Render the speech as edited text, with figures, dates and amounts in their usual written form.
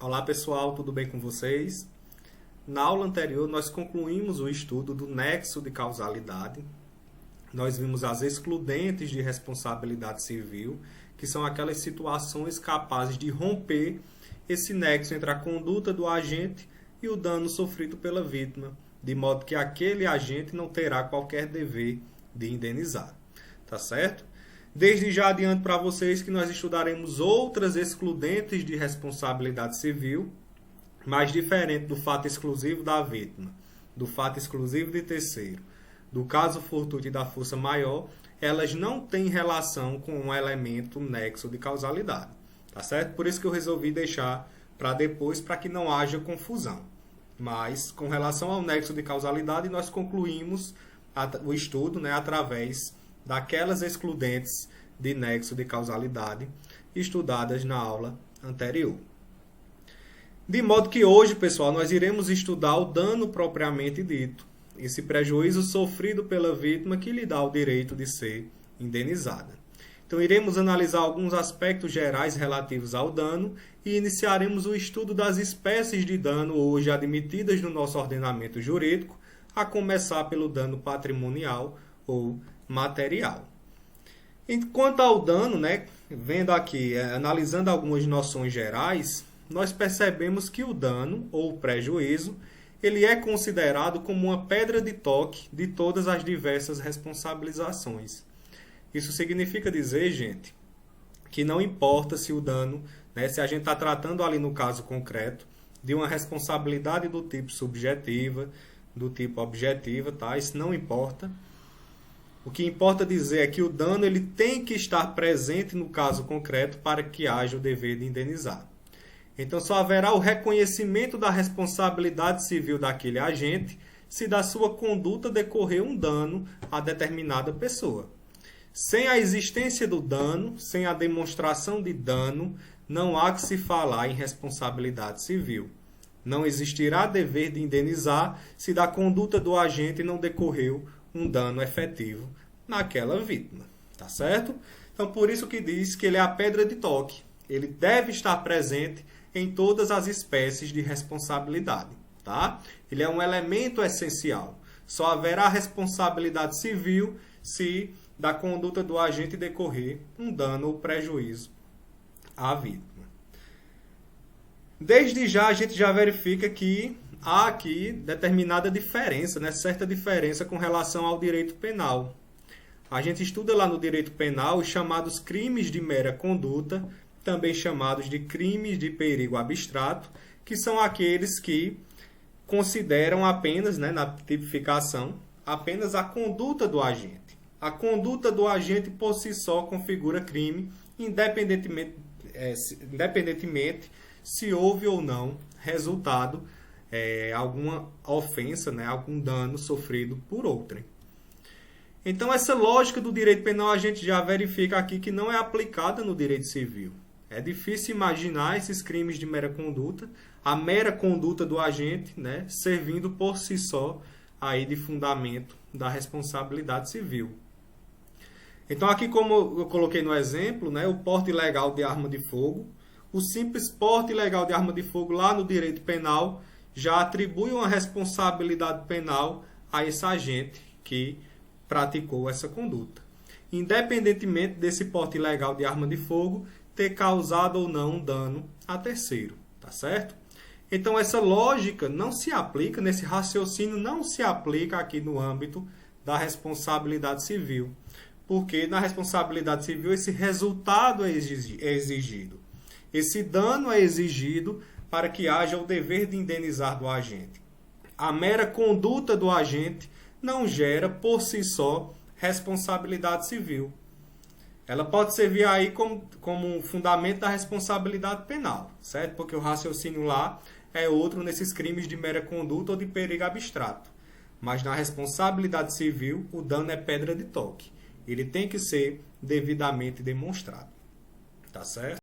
Olá pessoal, tudo bem com vocês? Na aula anterior nós concluímos o estudo do nexo de causalidade. Nós vimos as excludentes de responsabilidade civil, que são aquelas situações capazes de romper esse nexo entre a conduta do agente e o dano sofrido pela vítima, de modo que aquele agente não terá qualquer dever de indenizar. Tá certo? Desde já adianto para vocês que nós estudaremos outras excludentes de responsabilidade civil, mas diferente do fato exclusivo da vítima, do fato exclusivo de terceiro, do caso fortuito e da força maior, elas não têm relação com um elemento nexo de causalidade. Tá certo? Por isso que eu resolvi deixar para depois, para que não haja confusão. Mas, com relação ao nexo de causalidade, nós concluímos o estudo, através daquelas excludentes de nexo de causalidade estudadas na aula anterior. De modo que hoje, pessoal, nós iremos estudar o dano propriamente dito, esse prejuízo sofrido pela vítima que lhe dá o direito de ser indenizada. Então, iremos analisar alguns aspectos gerais relativos ao dano e iniciaremos o estudo das espécies de dano hoje admitidas no nosso ordenamento jurídico, a começar pelo dano patrimonial ou material. Quanto ao dano, vendo aqui, analisando algumas noções gerais, nós percebemos que o dano ou prejuízo, ele é considerado como uma pedra de toque de todas as diversas responsabilizações. Isso significa dizer, gente, que não importa se o dano, se a gente está tratando ali no caso concreto de uma responsabilidade do tipo subjetiva, do tipo objetiva, tá? Isso não importa. O que importa dizer é que o dano ele tem que estar presente no caso concreto para que haja o dever de indenizar. Então, só haverá o reconhecimento da responsabilidade civil daquele agente se da sua conduta decorrer um dano a determinada pessoa. Sem a existência do dano, sem a demonstração de dano, não há que se falar em responsabilidade civil. Não existirá dever de indenizar se da conduta do agente não decorreu um dano efetivo naquela vítima, tá certo? Então, por isso que diz que ele é a pedra de toque. Ele deve estar presente em todas as espécies de responsabilidade, tá? Ele é um elemento essencial. Só haverá responsabilidade civil se da conduta do agente decorrer um dano ou prejuízo à vítima. Desde já, a gente já verifica que há aqui determinada diferença, certa diferença com relação ao direito penal. A gente estuda lá no direito penal os chamados crimes de mera conduta, também chamados de crimes de perigo abstrato, que são aqueles que consideram apenas, na tipificação, apenas a conduta do agente. A conduta do agente por si só configura crime, independentemente se houve ou não resultado alguma ofensa, algum dano sofrido por outrem. Então, essa lógica do direito penal a gente já verifica aqui que não é aplicada no direito civil. É difícil imaginar esses crimes de mera conduta, a mera conduta do agente, servindo por si só aí de fundamento da responsabilidade civil. Então, aqui como eu coloquei no exemplo, o porte ilegal de arma de fogo, o simples porte ilegal de arma de fogo lá no direito penal já atribui uma responsabilidade penal a esse agente que praticou essa conduta, independentemente desse porte ilegal de arma de fogo ter causado ou não um dano a terceiro, tá certo? Então, essa lógica não se aplica, nesse raciocínio não se aplica aqui no âmbito da responsabilidade civil, porque na responsabilidade civil esse resultado é exigido. Esse dano é exigido para que haja o dever de indenizar do agente. A mera conduta do agente não gera, por si só, responsabilidade civil. Ela pode servir aí como um fundamento da responsabilidade penal, certo? Porque o raciocínio lá é outro nesses crimes de mera conduta ou de perigo abstrato. Mas na responsabilidade civil, o dano é pedra de toque. Ele tem que ser devidamente demonstrado. Tá certo?